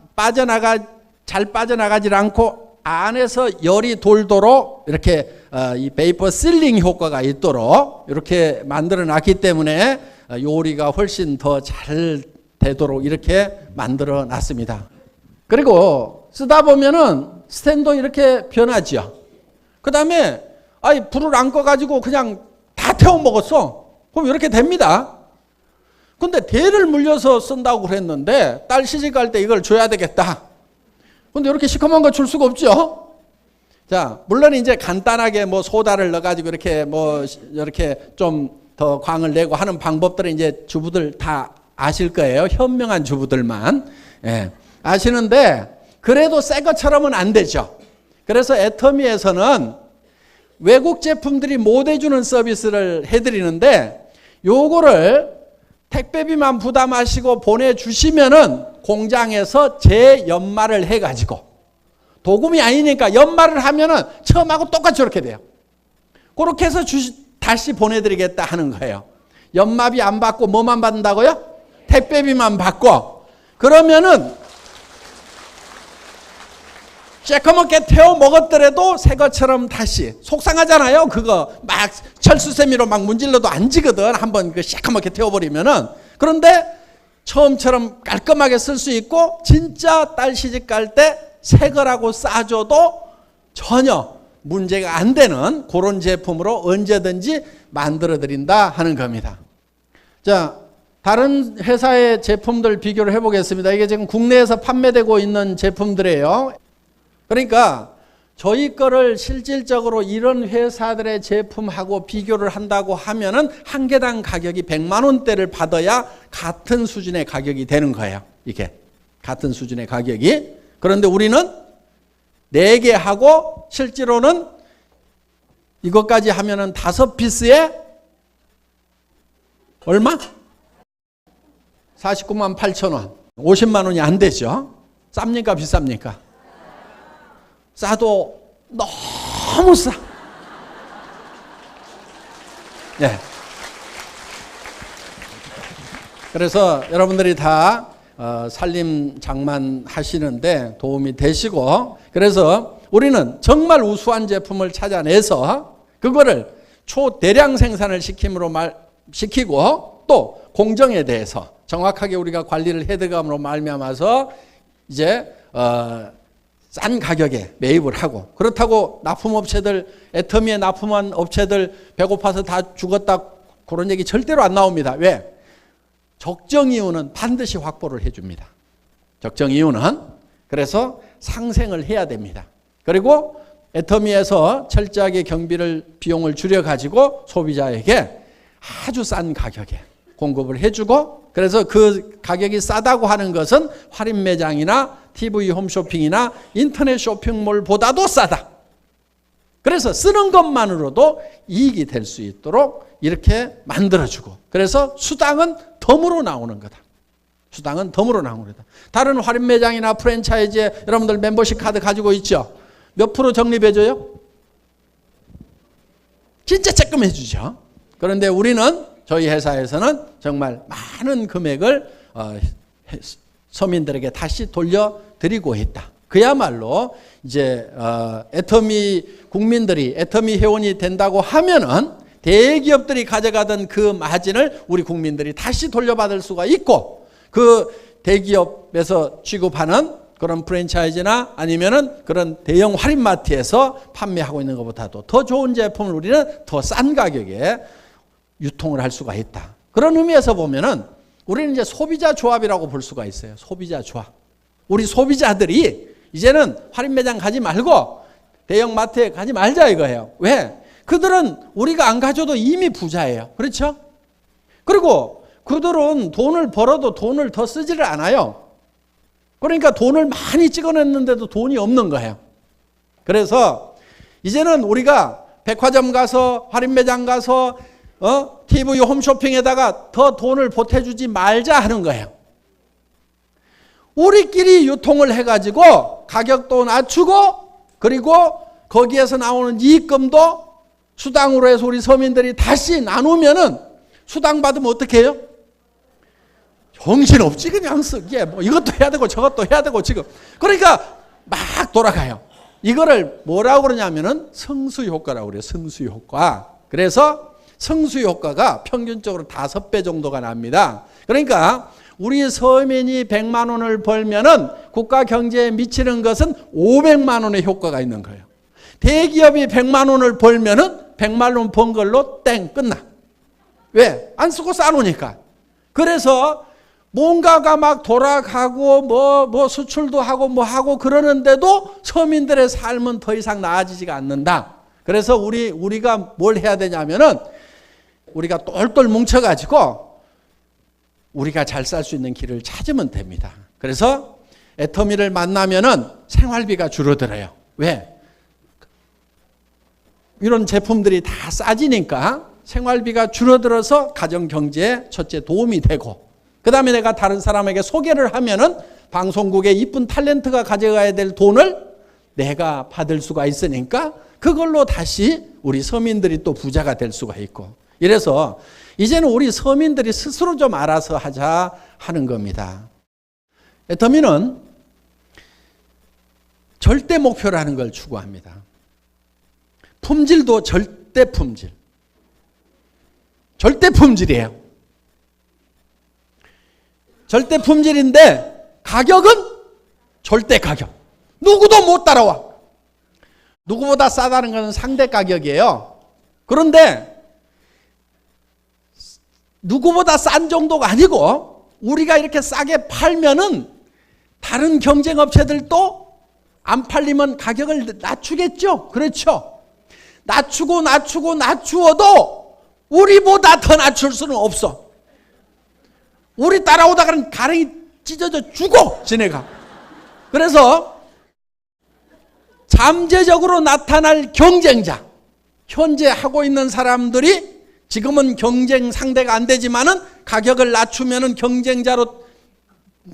잘 빠져나가지 않고 안에서 열이 돌도록 이렇게 이 베이퍼 실링 효과가 있도록 이렇게 만들어 놨기 때문에 요리가 훨씬 더 잘 되도록 이렇게 만들어 놨습니다. 그리고 쓰다 보면은 스탠도 이렇게 변하죠. 그 다음에 불을 안 꺼가지고 그냥 다 태워 먹었어. 그럼 이렇게 됩니다. 근데 대를 물려서 쓴다고 그랬는데 딸 시집 갈 때 이걸 줘야 되겠다. 근데 이렇게 시커먼 거 줄 수가 없죠. 자, 물론 이제 간단하게 뭐 소다를 넣어가지고 이렇게 뭐 이렇게 좀 더 광을 내고 하는 방법들은 이제 주부들 다 아실 거예요. 현명한 주부들만. 예, 아시는데 그래도 새 것처럼은 안 되죠. 그래서 애터미에서는 외국 제품들이 못 해주는 서비스를 해드리는데 요거를 택배비만 부담하시고 보내주시면은 공장에서 재연마를 해가지고 도금이 아니니까 연마를 하면은 처음하고 똑같이 이렇게 돼요. 그렇게 해서 다시 보내드리겠다 하는 거예요. 연마비 안 받고 뭐만 받는다고요? 택배비만 받고. 그러면은 쬐끄맣게 태워 먹었더라도 새 것처럼 다시. 속상하잖아요. 그거 막 철수세미로 막 문질러도 안 지거든. 한번 그 쬐끄맣게 태워버리면은. 그런데 처음처럼 깔끔하게 쓸 수 있고 진짜 딸 시집 갈 때 새 거라고 싸줘도 전혀 문제가 안 되는 그런 제품으로 언제든지 만들어 드린다 하는 겁니다. 자, 다른 회사의 제품들 비교를 해보겠습니다. 이게 지금 국내에서 판매되고 있는 제품들이에요. 그러니까 저희 거를 실질적으로 이런 회사들의 제품하고 비교를 한다고 하면은 한 개당 가격이 100만 원대를 받아야 같은 수준의 가격이 되는 거예요. 이게 같은 수준의 가격이. 그런데 우리는 4개 하고 실제로는 이것까지 하면은 5피스에 얼마? 49만 8천 원. 50만 원이 안 되죠. 쌉니까 비쌉니까? 싸도 너무 싸. 네. 그래서 여러분들이 다 살림 장만 하시는데 도움이 되시고, 그래서 우리는 정말 우수한 제품을 찾아내서 그거를 초대량 생산을 시키고 또 공정에 대해서 정확하게 우리가 관리를 해드감으로 말미암아서 이제 싼 가격에 매입을 하고, 그렇다고 납품업체들, 애터미에 납품한 업체들 배고파서 다 죽었다 그런 얘기 절대로 안 나옵니다. 왜? 적정 이유는 반드시 확보를 해줍니다. 적정 이유는 그래서 상생을 해야 됩니다. 그리고 애터미에서 철저하게 비용을 줄여가지고 소비자에게 아주 싼 가격에 공급을 해주고, 그래서 그 가격이 싸다고 하는 것은 할인 매장이나 TV 홈쇼핑이나 인터넷 쇼핑몰보다도 싸다. 그래서 쓰는 것만으로도 이익이 될 수 있도록 이렇게 만들어주고, 그래서 수당은 덤으로 나오는 거다. 수당은 덤으로 나오는 거다. 다른 할인 매장이나 프랜차이즈에 여러분들 멤버십 카드 가지고 있죠? 몇 프로 적립해줘요? 진짜 조금 해주죠. 그런데 우리는, 저희 회사에서는 정말 많은 금액을 서민들에게 다시 돌려드리고 있다. 그야말로 이제 애터미 국민들이 애터미 회원이 된다고 하면은 대기업들이 가져가던 그 마진을 우리 국민들이 다시 돌려받을 수가 있고, 그 대기업에서 취급하는 그런 프랜차이즈나 아니면은 그런 대형 할인마트에서 판매하고 있는 것보다도 더 좋은 제품을 우리는 더 싼 가격에 유통을 할 수가 있다. 그런 의미에서 보면은 우리는 이제 소비자 조합이라고 볼 수가 있어요. 소비자 조합. 우리 소비자들이 이제는 할인 매장 가지 말고 대형 마트에 가지 말자 이거예요. 왜? 그들은 우리가 안 가져도 이미 부자예요. 그렇죠? 그리고 그들은 돈을 벌어도 돈을 더 쓰지를 않아요. 그러니까 돈을 많이 찍어냈는데도 돈이 없는 거예요. 그래서 이제는 우리가 백화점 가서 할인 매장 가서 TV 홈쇼핑에다가 더 돈을 보태주지 말자 하는 거예요. 우리끼리 유통을 해가지고 가격도 낮추고, 그리고 거기에서 나오는 이익금도 수당으로 해서 우리 서민들이 다시 나누면은 수당 받으면 어떻게 해요? 정신없지 그냥 쓰기에 뭐 이것도 해야 되고 저것도 해야 되고 지금. 그러니까 막 돌아가요. 이거를 뭐라고 그러냐면은 성수효과라고 그래요. 성수효과. 그래서 성수효과가 평균적으로 5배 정도가 납니다. 그러니까 우리 서민이 100만 원을 벌면은 국가 경제에 미치는 것은 500만 원의 효과가 있는 거예요. 대기업이 100만 원을 벌면은 100만 원 번 걸로 땡 끝나. 왜? 안 쓰고 싸놓으니까. 그래서 뭔가가 막 돌아가고 뭐 수출도 하고 뭐 하고 그러는데도 서민들의 삶은 더 이상 나아지지가 않는다. 그래서 우리가 뭘 해야 되냐면은 우리가 똘똘 뭉쳐가지고 우리가 잘 살 수 있는 길을 찾으면 됩니다. 그래서 애터미를 만나면은 생활비가 줄어들어요. 왜? 이런 제품들이 다 싸지니까 생활비가 줄어들어서 가정 경제에 첫째 도움이 되고, 그 다음에 내가 다른 사람에게 소개를 하면은 방송국에 이쁜 탤런트가 가져가야 될 돈을 내가 받을 수가 있으니까 그걸로 다시 우리 서민들이 또 부자가 될 수가 있고, 이래서 이제는 우리 서민들이 스스로 좀 알아서 하자 하는 겁니다. 애터미는 절대 목표라는 걸 추구합니다. 품질도 절대 품질. 절대 품질이에요. 절대 품질인데 가격은 절대 가격. 누구도 못 따라와. 누구보다 싸다는 것은 상대 가격이에요. 그런데 누구보다 싼 정도가 아니고 우리가 이렇게 싸게 팔면은 다른 경쟁업체들도 안 팔리면 가격을 낮추겠죠. 그렇죠. 낮추어도 우리보다 더 낮출 수는 없어. 우리 따라오다가는 가랭이 찢어져 죽어 지네가. 그래서 잠재적으로 나타날 경쟁자, 현재 하고 있는 사람들이 지금은 경쟁 상대가 안 되지만은 가격을 낮추면은 경쟁자로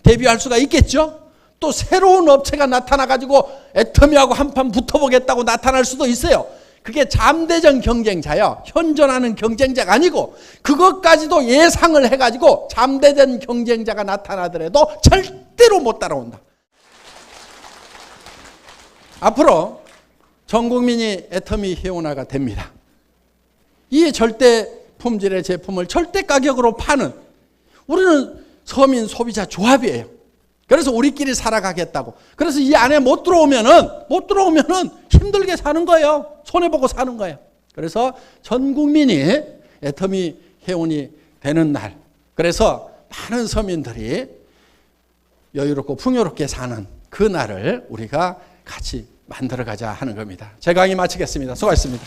데뷔할 수가 있겠죠. 또 새로운 업체가 나타나가지고 애터미하고 한판 붙어보겠다고 나타날 수도 있어요. 그게 잠재적 경쟁자예요. 현존하는 경쟁자가 아니고 그것까지도 예상을 해가지고 잠재적 경쟁자가 나타나더라도 절대로 못 따라온다. 앞으로 전 국민이 애터미 회원화가 됩니다. 이 절대 품질의 제품을 절대 가격으로 파는, 우리는 서민 소비자 조합이에요. 그래서 우리끼리 살아가겠다고. 그래서 이 안에 못 들어오면은 힘들게 사는 거예요. 손해보고 사는 거예요. 그래서 전 국민이 애터미 회원이 되는 날, 그래서 많은 서민들이 여유롭고 풍요롭게 사는 그 날을 우리가 같이 만들어가자 하는 겁니다. 제 강의 마치겠습니다. 수고하셨습니다.